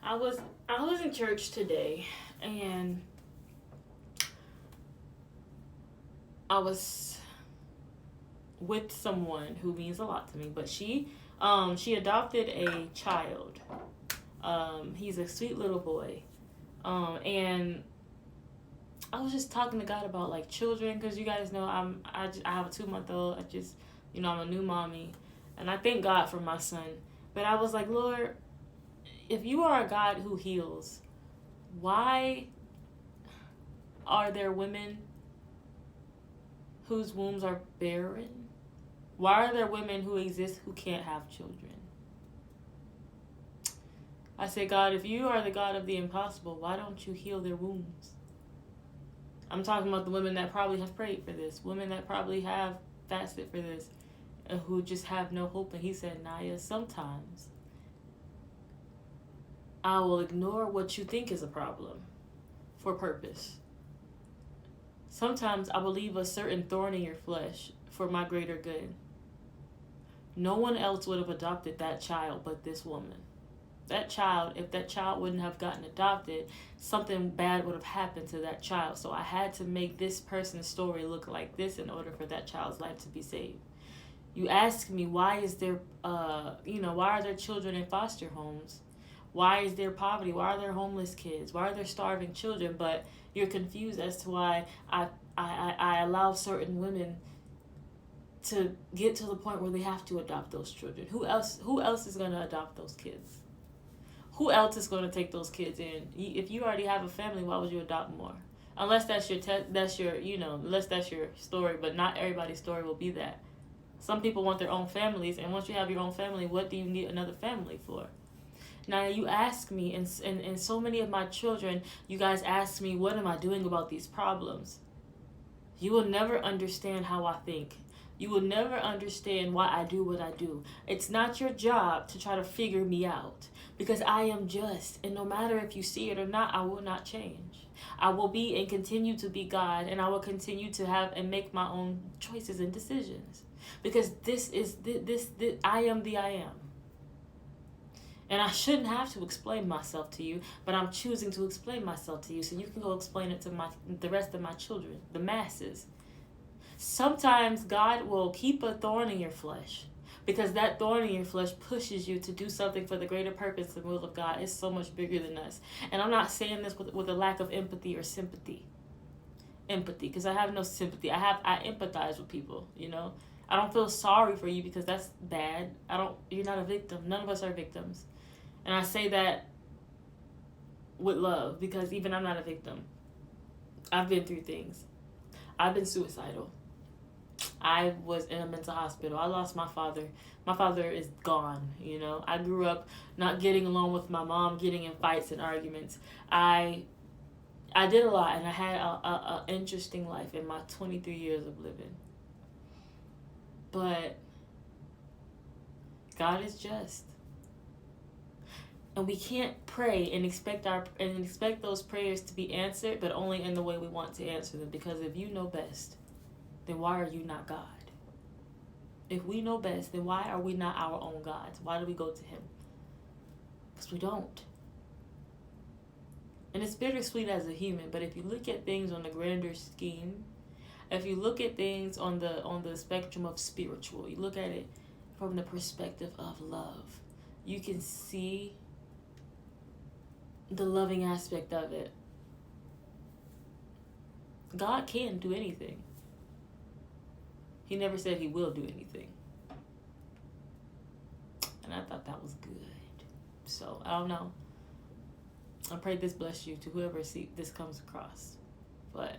I was I was in church today, and I was with someone who means a lot to me, but she adopted a child. He's a sweet little boy. And I was just talking to God about like children, because you guys know I have a 2 month old. I'm a new mommy, and I thank God for my son. But I was like, Lord, if you are a God who heals, why are there women whose wombs are barren? Why are there women who exist who can't have children? I say, God, if you are the God of the impossible, why don't you heal their wombs? I'm talking about the women that probably have prayed for this, women that probably have fasted for this, and who just have no hope. And he said, Naya, sometimes I will ignore what you think is a problem for purpose. Sometimes I will leave a certain thorn in your flesh for my greater good. No one else would have adopted that child but this woman. That child, if that child wouldn't have gotten adopted, something bad would have happened to that child. So I had to make this person's story look like this in order for that child's life to be saved. You ask me, why is there, why are there children in foster homes? Why is there poverty? Why are there homeless kids? Why are there starving children? But you're confused as to why I allow certain women to get to the point where they have to adopt those children. Who else is going to adopt those kids? Who else is going to take those kids in? If you already have a family, why would you adopt more? Unless that's unless that's your story, but not everybody's story will be that. Some people want their own families, and once you have your own family, what do you need another family for? Now you ask me, and so many of my children, you guys ask me, what am I doing about these problems? You will never understand how I think. You will never understand why I do what I do. It's not your job to try to figure me out, because I am just, and no matter if you see it or not, I will not change. I will be and continue to be God, and I will continue to have and make my own choices and decisions, because this I am the I am. And I shouldn't have to explain myself to you, but I'm choosing to explain myself to you so you can go explain it to the rest of my children, the masses. Sometimes God will keep a thorn in your flesh, because that thorn in your flesh pushes you to do something for the greater purpose and will of God. It's so much bigger than us. And I'm not saying this with a lack of empathy or sympathy. Empathy, because I have no sympathy. I empathize with people, I don't feel sorry for you, because that's bad. You're not a victim. None of us are victims. And I say that with love, because even I'm not a victim. I've been through things. I've been suicidal. I was in a mental hospital. I lost my father. My father is gone, I grew up not getting along with my mom, getting in fights and arguments. I did a lot, and I had a interesting life in my 23 years of living. But God is just. And we can't pray and expect those prayers to be answered, but only in the way we want to answer them. Because if you know best, then why are you not God? If we know best, then why are we not our own gods? Why do we go to Him? Because we don't. And it's bittersweet as a human, but if you look at things on the grander scheme, if you look at things on the spectrum of spiritual, you look at it from the perspective of love, you can see the loving aspect of it. God can do anything. He never said He will do anything. And I thought that was good. So, I don't know. I pray this bless you to whoever this comes across. But